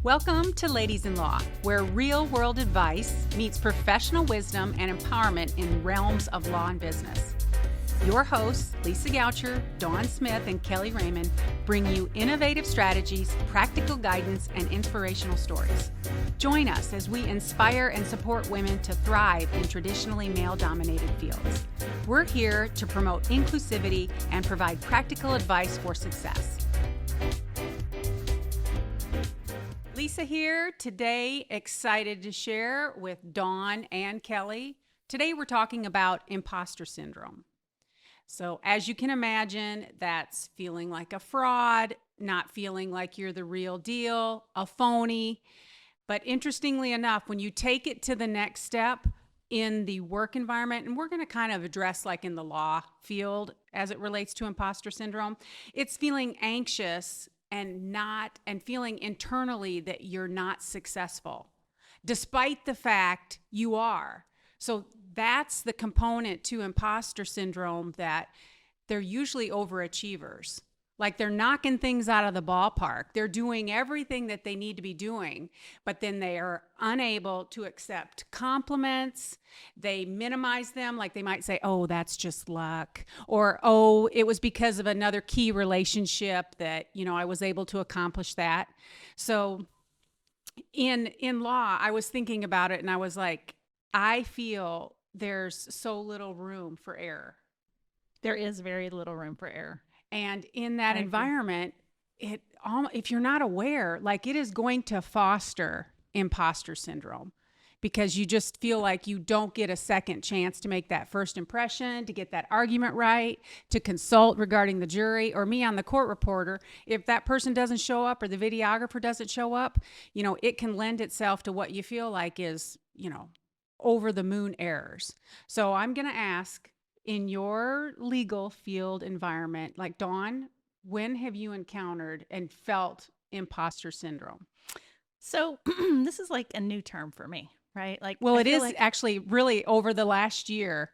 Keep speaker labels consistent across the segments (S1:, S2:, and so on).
S1: Welcome to Ladies in Law, where real world advice meets professional wisdom and empowerment in realms of law and business. Your hosts, Lisa Goucher, Dawn Smith, and Kelly Raymond, bring you innovative strategies, practical guidance, and inspirational stories. Join us as we inspire and support women to thrive in traditionally male-dominated fields. We're here to promote inclusivity and provide practical advice for success. Lisa here, today excited to share with Dawn and Kelly. Today we're talking about imposter syndrome. So as you can imagine, that's feeling like a fraud, not feeling like you're the real deal, a phony. But interestingly enough, when you take it to the next step in the work environment, and we're going to kind of address like in the law field as it relates to imposter syndrome, it's feeling anxious and feeling internally that you're not successful, despite the fact you are. So that's the component to imposter syndrome, that they're usually overachievers. Like they're knocking things out of the ballpark. They're doing everything that they need to be doing, but then they are unable to accept compliments. They minimize them. Like they might say, oh, that's just luck. Or, oh, it was because of another key relationship that, I was able to accomplish that. So in law, I was thinking about it and I was like, I feel there's so little room for error.
S2: There is very little room for error.
S1: And in that environment, if you're not aware, like it is going to foster imposter syndrome, because you just feel like you don't get a second chance to make that first impression, to get that argument right, to consult regarding the jury, or me on the court reporter. If that person doesn't show up or the videographer doesn't show up, it can lend itself to what you feel like is, over the moon errors. So I'm going to ask, in your legal field environment, like Dawn, when have you encountered and felt imposter syndrome?
S2: So this is like a new term for me, right?
S1: Well, it is actually really over the last year.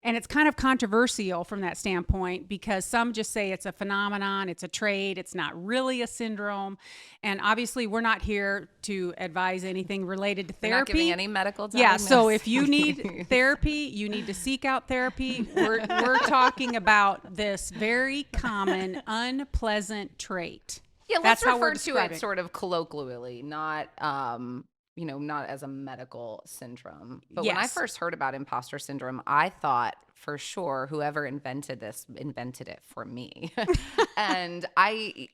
S1: And it's kind of controversial from that standpoint, because some just say it's a phenomenon, it's a trait, it's not really a syndrome. And obviously, we're not here to advise anything related to therapy.
S3: We're not giving any medical
S1: Yeah,
S3: diagnosis.
S1: so if you need therapy, you need to seek out therapy. We're talking about this very common, unpleasant trait.
S3: Yeah,
S1: That's
S3: let's
S1: how we're
S3: refer to
S1: describing
S3: it sort of colloquially, not not as a medical syndrome. But when I
S1: Yes.
S3: first heard about imposter syndrome, I thought for sure whoever invented this invented it for me. And I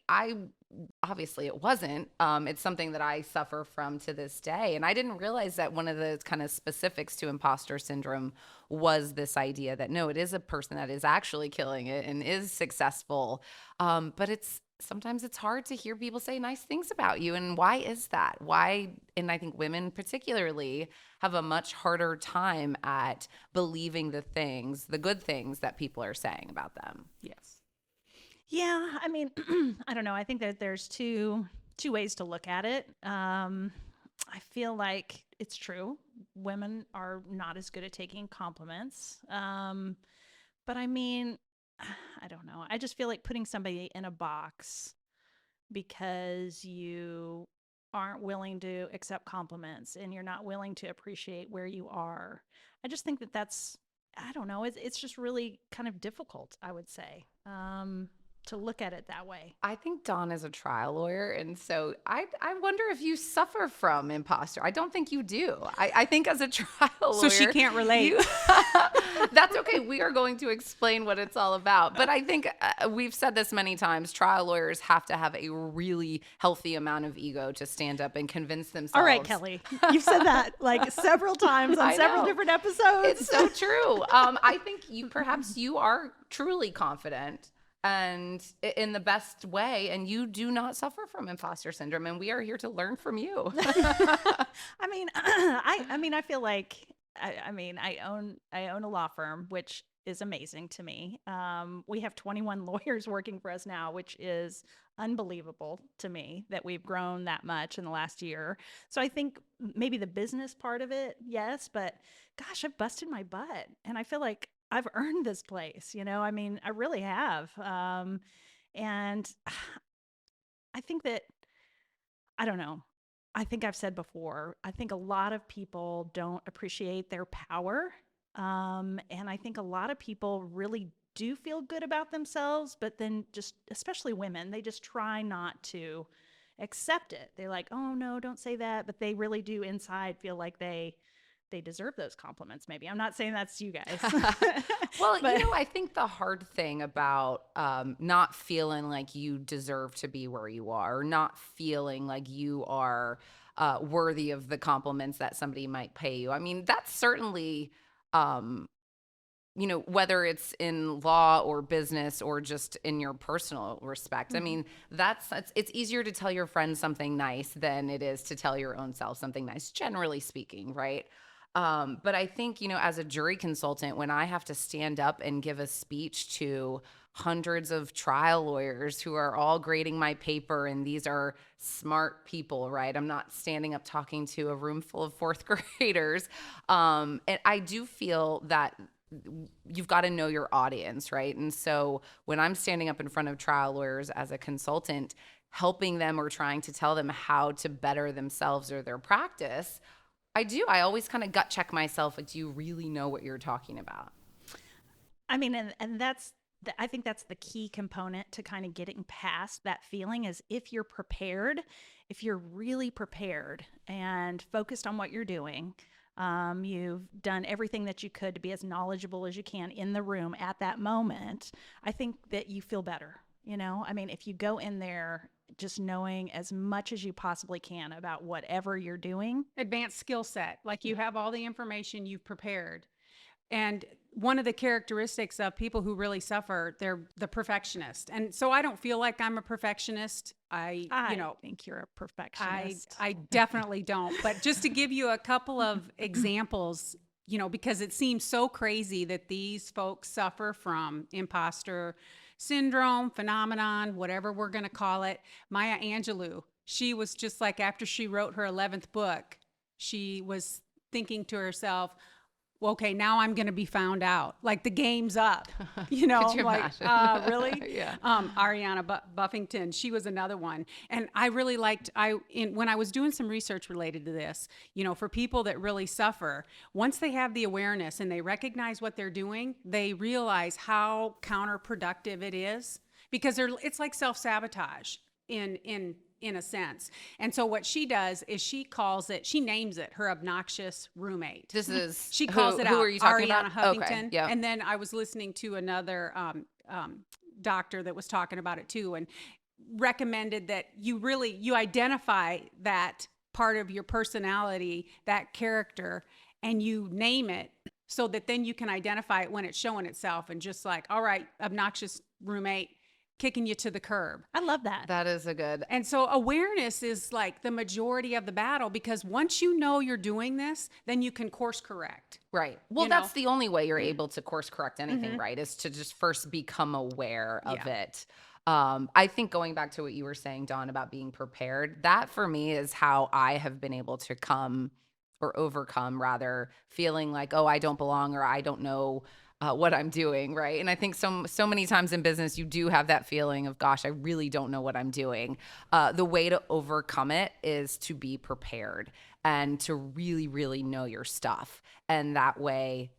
S3: obviously it wasn't. It's something that I suffer from to this day. And I didn't realize that one of the kind of specifics to imposter syndrome was this idea that no, it is a person that is actually killing it and is successful. But sometimes it's hard to hear people say nice things about you. And why is that? Why? And I think women particularly have a much harder time at believing the good things that people are saying about them.
S1: Yes.
S2: Yeah, I mean, I don't know. I think that there's two ways to look at it. I feel like it's true. Women are not as good at taking compliments. But I mean, I don't know. I just feel like putting somebody in a box because you aren't willing to accept compliments and you're not willing to appreciate where you are. I just think that I don't know. It's just really kind of difficult, I would say, to look at it that way.
S3: I think Dawn is a trial lawyer, and so I wonder if you suffer from imposter. I don't think you do. I think as a trial lawyer,
S1: So she can't relate.
S3: That's okay. We are going to explain what it's all about. But I think we've said this many times, trial lawyers have to have a really healthy amount of ego to stand up and convince themselves.
S2: All right, Kelly, you've said that like several times on several different episodes.
S3: It's so true. I think perhaps you are truly confident and in the best way, and you do not suffer from imposter syndrome, and we are here to learn from you.
S2: I mean, I feel like I own a law firm, which is amazing to me. We have 21 lawyers working for us now, which is unbelievable to me that we've grown that much in the last year. So I think maybe the business part of it, yes, but gosh, I've busted my butt, and I feel like I've earned this place. I mean, I really have. And I think that, I don't know. I think I've said before, I think a lot of people don't appreciate their power. And I think a lot of people really do feel good about themselves, but then just, especially women, they just try not to accept it. They're like, oh no, don't say that. But they really do inside feel like they deserve those compliments. Maybe I'm not saying that's you guys.
S3: Well,
S2: But
S3: I think the hard thing about not feeling like you deserve to be where you are, or not feeling like you are worthy of the compliments that somebody might pay you. I mean, that's certainly, um, whether it's in law or business or just in your personal respect. I
S2: Mhm.
S3: mean, it's easier to tell your friend something nice than it is to tell your own self something nice, generally speaking, right? But I think, as a jury consultant, when I have to stand up and give a speech to hundreds of trial lawyers who are all grading my paper, and these are smart people, right? I'm not standing up talking to a room full of fourth graders. And I do feel that you've got to know your audience, right? And so when I'm standing up in front of trial lawyers as a consultant, helping them or trying to tell them how to better themselves or their practice, I always kind of gut check myself. Like, do you really know what you're talking about?
S2: I mean, and I think that's the key component to kind of getting past that feeling is if you're prepared, if you're really prepared and focused on what you're doing, you've done everything that you could to be as knowledgeable as you can in the room at that moment. I think that you feel better. I mean, if you go in there just knowing as much as you possibly can about whatever you're doing.
S1: Advanced skill set, like you have all the information you've prepared. And one of the characteristics of people who really suffer, they're the perfectionist. And so I don't feel like I'm a perfectionist.
S2: I think you're a perfectionist.
S1: I definitely don't. But just to give you a couple of examples, because it seems so crazy that these folks suffer from imposter syndrome, phenomenon, whatever we're going to call it. Maya Angelou, she was just like after she wrote her 11th book, she was thinking to herself, well, okay, now I'm going to be found out. Like the game's up,
S3: Could you
S1: like,
S3: imagine?
S1: really?
S3: Yeah.
S1: Ariana Buffington, she was another one. And I really liked, when I was doing some research related to this, for people that really suffer, once they have the awareness and they recognize what they're doing, they realize how counterproductive it is because it's like self-sabotage in a sense. And so what she does is she names it her obnoxious roommate.
S3: This is
S1: She calls it out.
S3: Who are you talking
S1: Ariana
S3: about?
S1: Huffington.
S3: Okay. Yeah.
S1: And then I was listening to another doctor that was talking about it too, and recommended that you identify that part of your personality, that character, and you name it so that then you can identify it when it's showing itself and just like, all right, obnoxious roommate, kicking you to the curb.
S2: I love that.
S3: That is a good.
S1: And so awareness is like the majority of the battle because once you know you're doing this, then you can course correct.
S3: Right. Well,
S1: You know?
S3: that's the only way you're able to course correct anything, right? Is to just first become aware of
S1: Yeah.
S3: it. I think going back to what you were saying, Dawn, about being prepared, that for me is how I have been able to come or overcome, rather, feeling like, oh, I don't belong or I don't know what I'm doing, right? And I think so many times in business, you do have that feeling of, gosh, I really don't know what I'm doing. The way to overcome it is to be prepared and to really, really know your stuff. And that way,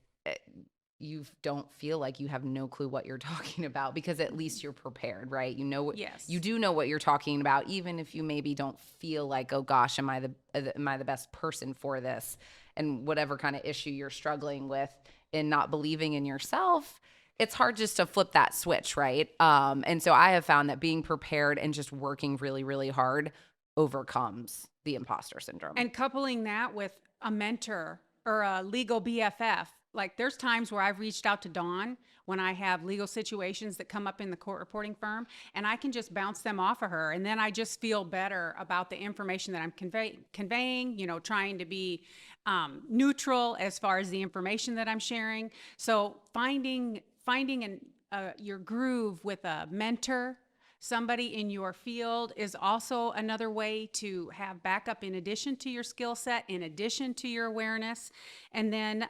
S3: you don't feel like you have no clue what you're talking about because at least you're prepared, right? You know what
S1: Yes.
S3: you do know what you're talking about, even if you maybe don't feel like, oh gosh, am I the best person for this? And whatever kind of issue you're struggling with in not believing in yourself, it's hard just to flip that switch, right? And so I have found that being prepared and just working really, really hard overcomes the imposter syndrome.
S1: And coupling that with a mentor or a legal BFF, like there's times where I've reached out to Dawn when I have legal situations that come up in the court reporting firm, and I can just bounce them off of her. And then I just feel better about the information that I'm conveying, trying to be neutral as far as the information that I'm sharing. So finding your groove with a mentor, somebody in your field, is also another way to have backup in addition to your skill set, in addition to your awareness. And then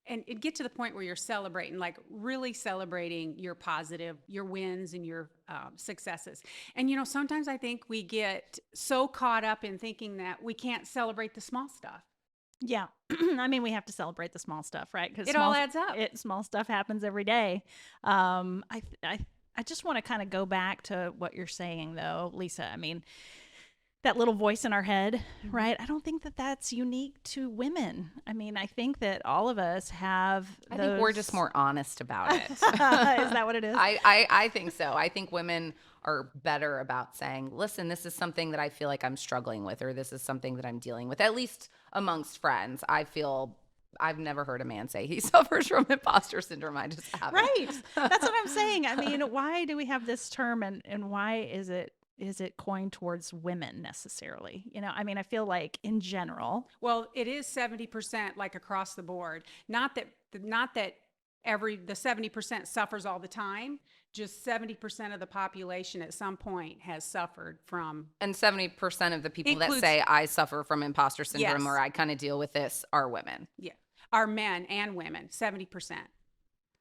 S1: and it get to the point where you're celebrating, like really celebrating your positive, your wins and your successes. And sometimes I think we get so caught up in thinking that we can't celebrate the small stuff.
S2: Yeah. I mean, we have to celebrate the small stuff, right? Because
S1: It all adds up.
S2: Small stuff happens every day. I just want to kind of go back to what you're saying, though, Lisa. I mean, that little voice in our head, right? I don't think that that's unique to women. I mean, I think that all of us have.
S3: I think we're just more honest about it.
S2: Is that what it is?
S3: I think so. I think women are better about saying, listen, this is something that I feel like I'm struggling with, or this is something that I'm dealing with, at least amongst friends. I've never heard a man say he suffers from imposter syndrome. I just haven't.
S2: Right. That's what I'm saying. I mean, why do we have this term, and why is it coined towards women necessarily? I mean, I feel like in general.
S1: Well, it is 70% like across the board. Not that the 70% suffers all the time. Just 70% of the population at some point has suffered from.
S3: And 70% of the people that
S1: Includes-
S3: say I suffer from imposter syndrome
S1: Yes.
S3: or I kind of deal with this are women.
S1: Yeah, are men and women. 70%.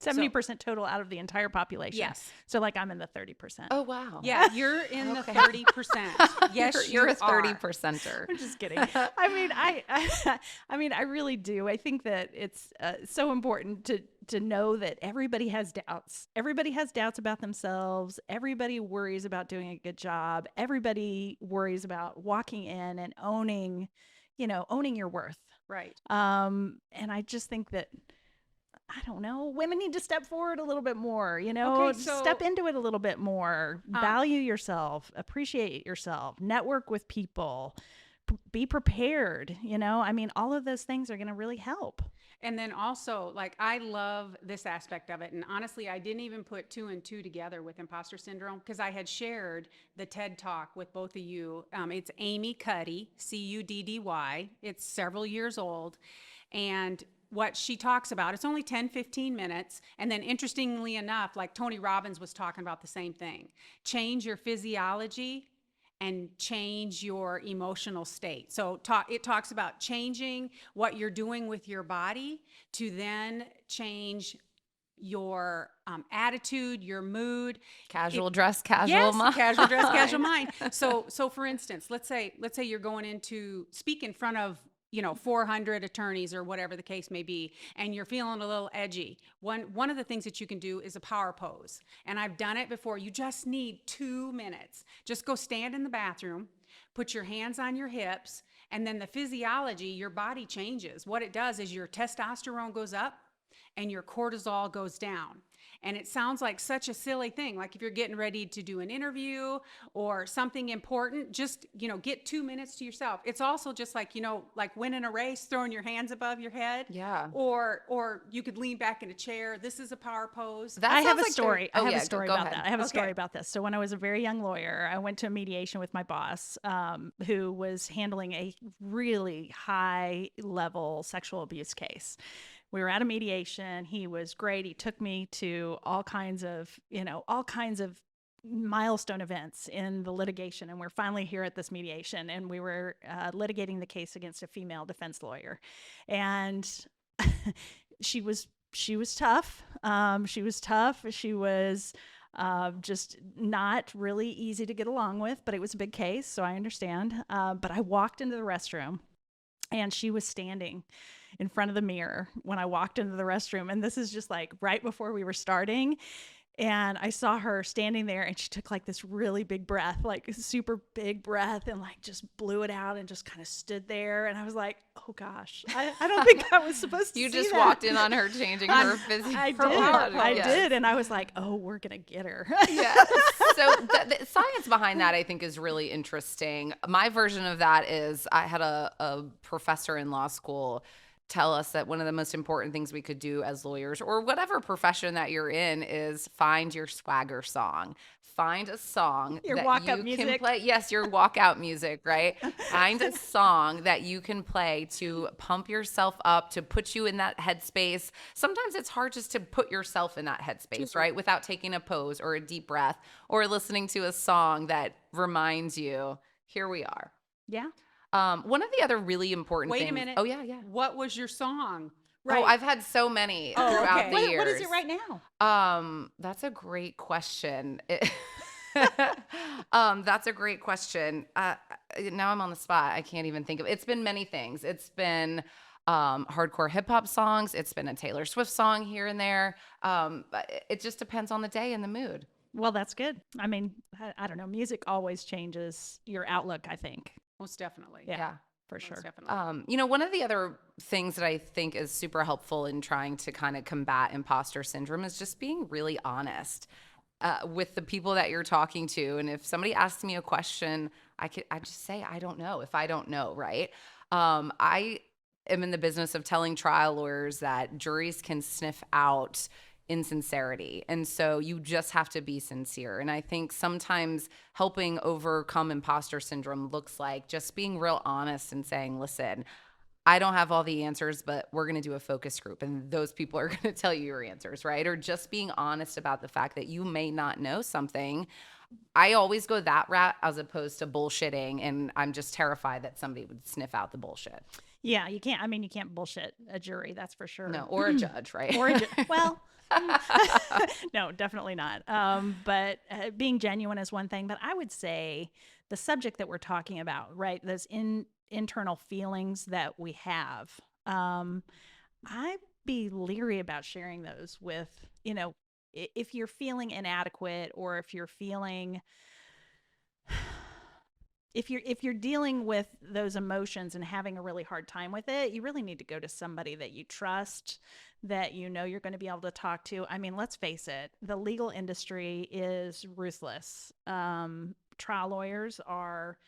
S2: 70% total out of the entire population.
S1: Yes.
S2: So like I'm in the 30%.
S3: Oh, wow.
S1: Yeah, you're in the
S3: Okay.
S1: 30%. Yes,
S3: you're a
S1: you are.
S3: 30%er.
S2: I'm just kidding. I mean, I mean, I really do. I think that it's so important to know that everybody has doubts. Everybody has doubts about themselves. Everybody worries about doing a good job. Everybody worries about walking in and owning your worth.
S1: Right.
S2: And I just think that, I don't know, women need to step forward a little bit more,
S1: Okay, so-
S2: step into it a little bit more, value yourself, appreciate yourself, network with people, be prepared, I mean, all of those things are going to really help.
S1: And then also, like, I love this aspect of it. And honestly, I didn't even put 2 and 2 together with imposter syndrome because I had shared the TED Talk with both of you. It's Amy Cuddy, Cuddy. It's several years old. And what she talks about, it's only 10, 15 minutes. And then interestingly enough, like Tony Robbins was talking about the same thing. Change your physiology and change your emotional state. So it talks about changing what you're doing with your body to then change your attitude, your mood.
S3: Casual dress, casual
S1: Yes,
S3: mind.
S1: casual dress, casual mind. So for instance, let's say you're going in to speak in front of 400 attorneys or whatever the case may be, and you're feeling a little edgy. One of the things that you can do is a power pose. And I've done it before. You just need 2 minutes. Just go stand in the bathroom, put your hands on your hips, and then the physiology, your body changes. What it does is your testosterone goes up and your cortisol goes down. And it sounds like such a silly thing. Like if you're getting ready to do an interview or something important, just, get 2 minutes to yourself. It's also just like, like winning a race, throwing your hands above your head.
S3: Yeah.
S1: Or you could lean back in a chair. This is a power pose.
S3: That
S2: I have
S3: sounds
S2: a
S3: like
S2: story.
S3: Oh,
S2: I have
S3: yeah,
S2: a story
S3: go
S2: about
S3: ahead.
S2: that. I have a story
S1: Okay.
S2: about this. So when I was a very young lawyer, I went to a mediation with my boss, who was handling a really high level sexual abuse case. We were at a mediation. He was great. He took me to all kinds of milestone events in the litigation. And we're finally here at this mediation, and we were litigating the case against a female defense lawyer. And she was tough. She was tough. She was just not really easy to get along with, but it was a big case, so I understand. But I walked into the restroom, and she was standing in front of the mirror when I walked into the restroom. And this is just like right before we were starting. And I saw her standing there, and she took like this really big breath, like a super big breath, and like just blew it out and just kind of stood there. And I was like, oh gosh, I don't think I was supposed to
S3: You
S2: see
S3: just
S2: that.
S3: walked in on her changing her physique.
S2: I did.
S3: body.
S2: I
S3: Yes.
S2: did. And I was like, oh, we're going to get her.
S3: Yeah. So the science behind that, I think, is really interesting. My version of that is I had a professor in law school tell us that one of the most important things we could do as lawyers, or whatever profession that you're in, is find your swagger song. Find a song
S2: Your
S3: that
S2: walkout
S3: you
S2: music.
S3: can play. Yes, your walkout music, right? Find a song that you can play to pump yourself up, to put you in that headspace. Sometimes it's hard just to put yourself in that headspace, right? Without taking a pose or a deep breath or listening to a song that reminds you, here we are.
S2: Yeah.
S3: One of the other really important
S1: Wait
S3: things.
S1: a minute.
S3: Oh, yeah.
S1: What was your song?
S3: Oh, I've had so many throughout
S1: okay.
S3: the years.
S2: What is it right now?
S3: That's a great question. That's a great question. Now I'm on the spot. I can't even think of it. It's been many things. It's been hardcore hip hop songs. It's been a Taylor Swift song here and there. But it just depends on the day and the mood.
S2: Well, that's good. I mean, I don't know. Music always changes your outlook, I think.
S1: Most definitely.
S2: Yeah, for
S1: Most
S2: sure.
S1: definitely.
S3: One of the other things that I think is super helpful in trying to kind of combat imposter syndrome is just being really honest with the people that you're talking to. And if somebody asks me a question, I just say, I don't know if I don't know, right? I am in the business of telling trial lawyers that juries can sniff out insincerity. And so you just have to be sincere. And I think sometimes helping overcome imposter syndrome looks like just being real honest and saying, listen, I don't have all the answers, but we're going to do a focus group and those people are going to tell you your answers, right? Or just being honest about the fact that you may not know something. I always go that route as opposed to bullshitting. And I'm just terrified that somebody would sniff out the bullshit.
S2: Yeah, you can't. I mean, you can't bullshit a jury, that's for sure.
S3: No, or a judge, right?
S2: Or well, no, definitely not. But being genuine is one thing. But I would say the subject that we're talking about, right? Those internal feelings that we have. I'd be leery about sharing those with, if you're feeling inadequate or if you're feeling if you're dealing with those emotions and having a really hard time with it, you really need to go to somebody that you trust, that you know you're going to be able to talk to. I mean, let's face it, the legal industry is ruthless. Trial lawyers are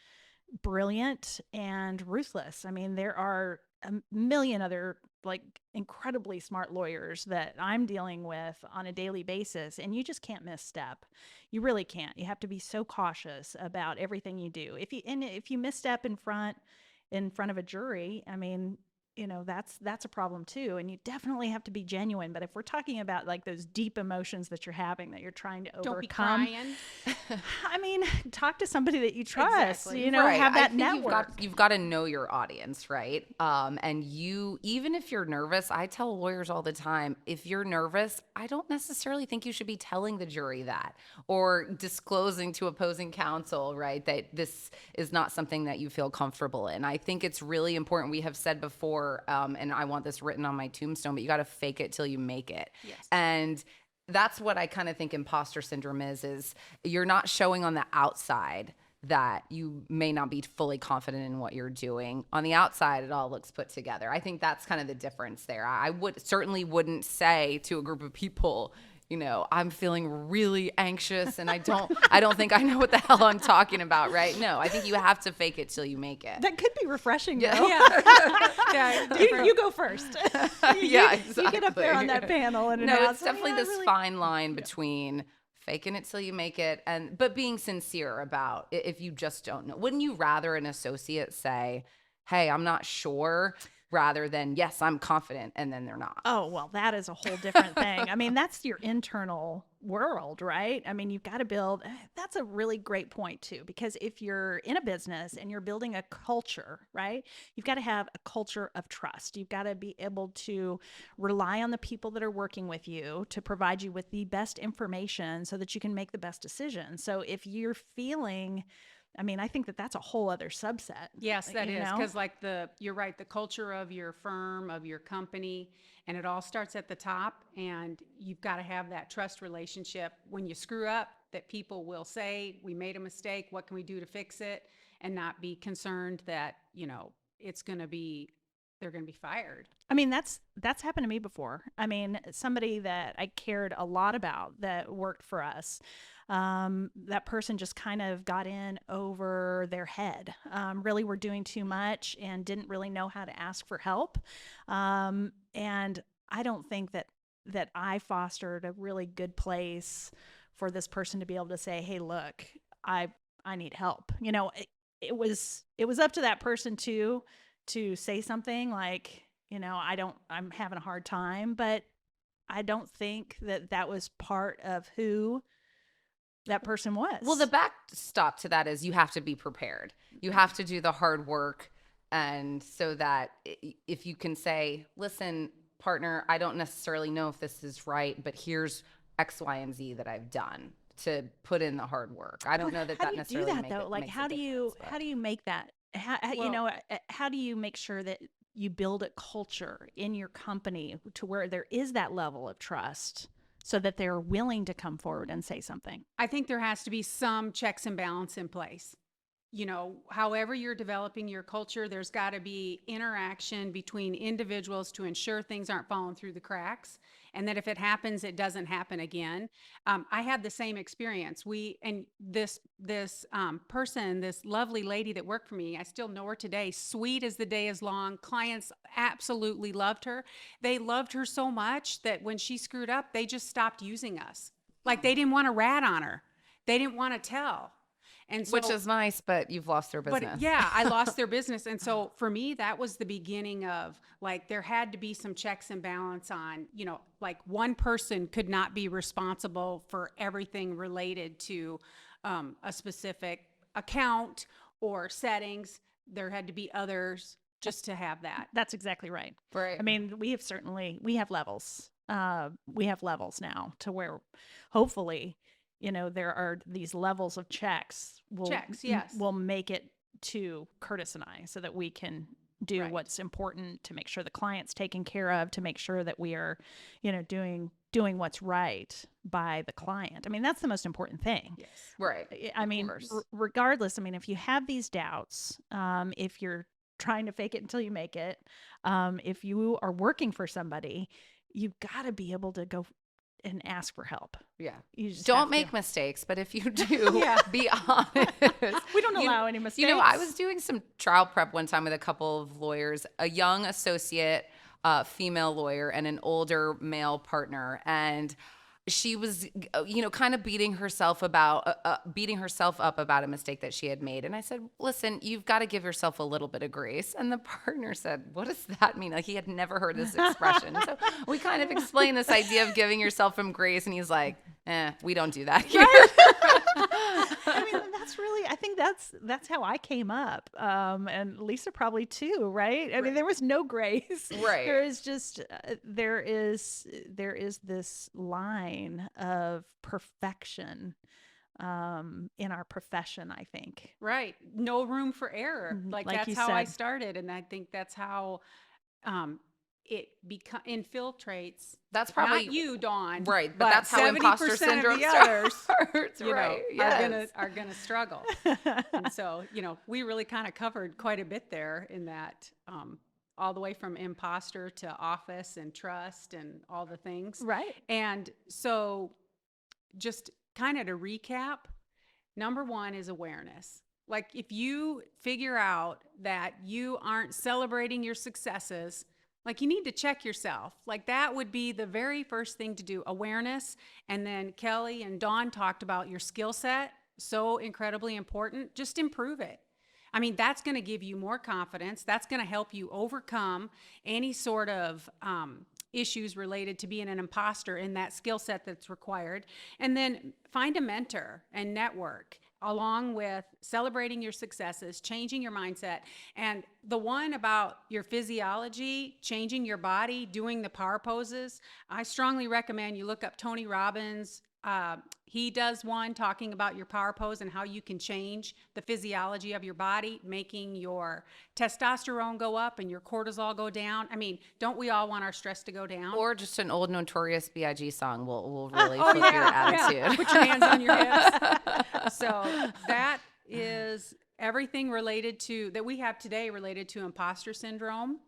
S2: brilliant and ruthless. I mean, there are a million other like incredibly smart lawyers that I'm dealing with on a daily basis, and you just can't misstep. You really can't. You have to be so cautious about everything you do. If you misstep in front of a jury, I mean, that's a problem too. And you definitely have to be genuine. But if we're talking about like those deep emotions that you're having that you're trying to
S1: Don't be
S2: overcome,
S1: crying.
S2: I mean, talk to somebody that you trust.
S1: Exactly.
S3: Right.
S2: Have
S3: I
S2: that
S3: think
S2: network.
S3: You've got to know your audience, right? And even if you're nervous, I tell lawyers all the time, if you're nervous, I don't necessarily think you should be telling the jury that or disclosing to opposing counsel, right, that this is not something that you feel comfortable in. I think it's really important. We have said before, and I want this written on my tombstone, but you got to fake it till you make it.
S1: Yes.
S3: And that's what I kind of think imposter syndrome is you're not showing on the outside that you may not be fully confident in what you're doing. On the outside, it all looks put together. I think that's kind of the difference there. I wouldn't say to a group of people, I'm feeling really anxious and I don't think I know what the hell I'm talking about, right? No, I think you have to fake it till you make it.
S2: That could be refreshing, though.
S1: Yeah.
S2: You go first.
S3: Yeah,
S2: You get up there on that panel and
S3: no,
S2: announce,
S3: it's definitely this fine line between faking it till you make it but being sincere about if you just don't know. Wouldn't you rather an associate say, hey, I'm not sure, rather than, yes, I'm confident, and then they're not?
S2: Oh, well, that is a whole different thing. I mean, that's your internal world, right? I mean, you've got to build, that's a really great point too, because if you're in a business and you're building a culture, right, you've got to have a culture of trust. You've got to be able to rely on the people that are working with you to provide you with the best information so that you can make the best decision. So if you're feeling, I mean, I think that's a whole other subset.
S1: Yes, that is, because you're right, the culture of your firm, of your company, and it all starts at the top, and you've got to have that trust relationship. When you screw up, that people will say, we made a mistake, what can we do to fix it, and not be concerned that, they're going to be fired.
S2: I mean, that's happened to me before. I mean, somebody that I cared a lot about that worked for us, that person just kind of got in over their head, really were doing too much and didn't really know how to ask for help. And I don't think that I fostered a really good place for this person to be able to say, hey, look, I need help. It was up to that person to say something like, I'm having a hard time, but I don't think that was part of who that person was.
S3: Well, the backstop to that is you have to be prepared. You have to do the hard work. And so that if you can say, listen, partner, I don't necessarily know if this is right, but here's X, Y, and Z that I've done to put in the hard work. I don't know that
S2: How
S3: that
S2: do you do
S3: necessarily
S2: that
S3: make
S2: though?
S3: it,
S2: Like,
S3: makes a
S2: how do you
S3: difference, but-
S2: how do you make that?
S1: Well-
S2: How do you make sure that you build a culture in your company to where there is that level of trust, so that they're willing to come forward and say something?
S1: I think there has to be some checks and balance in place. However you're developing your culture, there's got to be interaction between individuals to ensure things aren't falling through the cracks, and that if it happens, it doesn't happen again. I had the same experience. This person, this lovely lady that worked for me, I still know her today. Sweet as the day is long. Clients absolutely loved her. They loved her so much that when she screwed up, they just stopped using us. Like, they didn't want to rat on her. They didn't want to tell. And so,
S3: Which is nice, but you've lost their business.
S1: but yeah, I lost their business. And so for me, that was the beginning of, like, there had to be some checks and balance on, like, one person could not be responsible for everything related to a specific account or settings. There had to be others just to have that.
S2: That's exactly right.
S3: Right.
S2: I mean, we have levels. We have levels now to where, hopefully, there are these levels of checks.
S1: Yes.
S2: Will make it to Curtis and I, so that we can do
S1: Right.
S2: what's important to make sure the client's taken care of, to make sure that we are, doing what's right by the client. I mean, that's the most important thing.
S1: Yes.
S3: Right.
S2: I mean,
S3: course.
S2: regardless, I mean, if you have these doubts, if you're trying to fake it until you make it, if you are working for somebody, you've got to be able to go and ask for help.
S3: Yeah.
S2: You just
S3: Don't
S2: have
S3: make
S2: to.
S3: mistakes, but if you do,
S1: Yeah.
S3: be honest.
S2: We don't
S3: You-
S2: allow any mistakes.
S3: I was doing some trial prep one time with a couple of lawyers, a young associate female lawyer and an older male partner, and she was, kind of beating herself up about a mistake that she had made. And I said, listen, you've got to give yourself a little bit of grace. And the partner said, what does that mean? Like, he had never heard this expression. So we kind of explained this idea of giving yourself some grace. And he's like, we don't do that here.
S2: I mean, I think that's how I came up. And Lisa probably too, right? I mean, there was no grace.
S3: Right.
S2: There is just, there is this line of perfection, in our profession, I think.
S1: Right. No room for error. Like
S2: Like
S1: that's
S2: you
S1: how I
S2: said.
S1: started. And I think that's how it infiltrates.
S3: That's probably
S1: not you, Dawn.
S3: Right, but that's how
S1: 70%
S3: imposter
S1: of
S3: syndrome
S1: the others,
S3: starts.
S1: you know,
S3: Right.
S1: are gonna struggle. And so, we really kind of covered quite a bit there in that, all the way from imposter to office and trust and all the things.
S2: Right.
S1: And so, just kind of to recap, number one is awareness. Like, if you figure out that you aren't celebrating your successes, like, you need to check yourself. Like, that would be the very first thing to do, awareness. And then Kelly and Dawn talked about your skill set, so incredibly important. Just improve it. I mean, that's going to give you more confidence. That's going to help you overcome any sort of issues related to being an imposter in that skill set that's required. And then find a mentor and network, along with celebrating your successes, changing your mindset. And the one about your physiology, changing your body, doing the power poses, I strongly recommend you look up Tony Robbins. He does one talking about your power pose and how you can change the physiology of your body, making your testosterone go up and your cortisol go down. I mean, don't we all want our stress to go down?
S3: Or just an old Notorious B.I.G. song will really flip your attitude.
S1: Yeah. Put your hands on your hips. So that is everything related to that we have today related to imposter syndrome.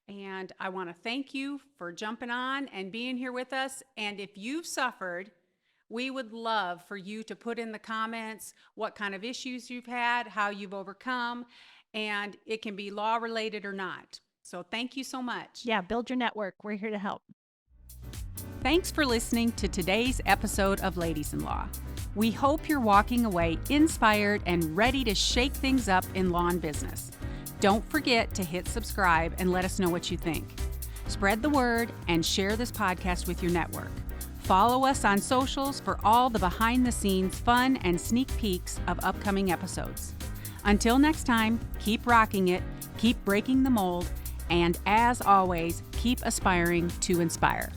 S1: And I want to thank you for jumping on and being here with us. And if you've suffered, we would love for you to put in the comments what kind of issues you've had, how you've overcome, and it can be law related or not. So thank you so much.
S2: Yeah. Build your network. We're here to help.
S1: Thanks for listening to today's episode of Ladies in Law. We hope you're walking away inspired and ready to shake things up in law and business. Don't forget to hit subscribe and let us know what you think. Spread the word and share this podcast with your network. Follow us on socials for all the behind-the-scenes fun and sneak peeks of upcoming episodes. Until next time, keep rocking it, keep breaking the mold, and as always, keep aspiring to inspire.